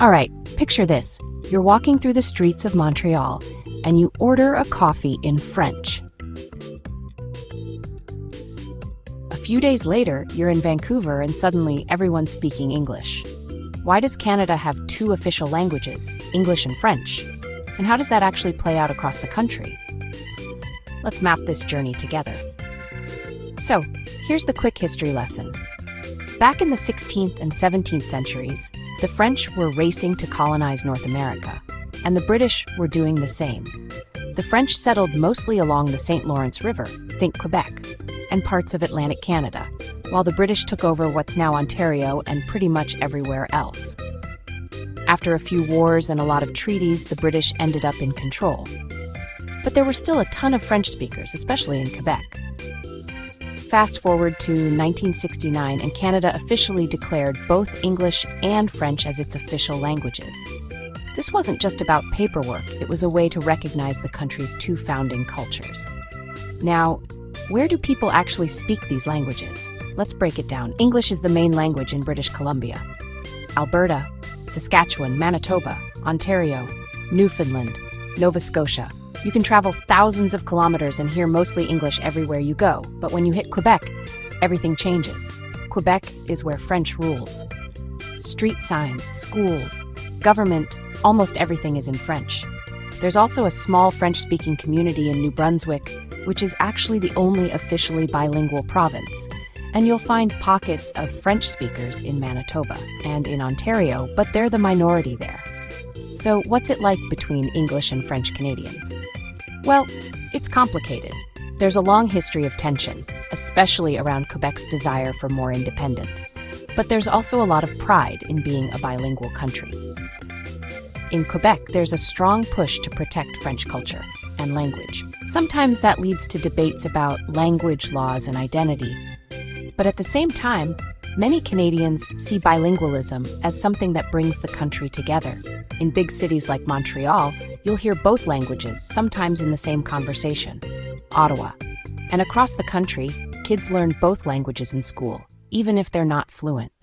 All right, picture this. You're walking through the streets of Montreal and you order a coffee in French. A few days later, you're in Vancouver and suddenly everyone's speaking English. Why does Canada have two official languages, English and French? And how does that actually play out across the country? Let's map this journey together. So, here's the quick history lesson. Back in the 16th and 17th centuries, the French were racing to colonize North America, and the British were doing the same. The French settled mostly along the St. Lawrence River, think Quebec, and parts of Atlantic Canada, while the British took over what's now Ontario and pretty much everywhere else. After a few wars and a lot of treaties, the British ended up in control. But there were still a ton of French speakers, especially in Quebec. Fast forward to 1969, and Canada officially declared both English and French as its official languages. This wasn't just about paperwork, it was a way to recognize the country's two founding cultures. Now, where do people actually speak these languages? Let's break it down. English is the main language in British Columbia, Alberta, Saskatchewan, Manitoba, Ontario, Newfoundland, Nova Scotia. You can travel thousands of kilometers and hear mostly English everywhere you go, but when you hit Quebec, everything changes. Quebec is where French rules. Street signs, schools, government, almost everything is in French. There's also a small French-speaking community in New Brunswick, which is actually the only officially bilingual province. And you'll find pockets of French speakers in Manitoba and in Ontario, but they're the minority there. So what's it like between English and French Canadians? Well, it's complicated. There's a long history of tension, especially around Quebec's desire for more independence. But there's also a lot of pride in being a bilingual country. In Quebec, there's a strong push to protect French culture and language. Sometimes that leads to debates about language laws and identity. But at the same time, many Canadians see bilingualism as something that brings the country together. In big cities like Montreal, you'll hear both languages, sometimes in the same conversation. Ottawa. And across the country, kids learn both languages in school, even if they're not fluent.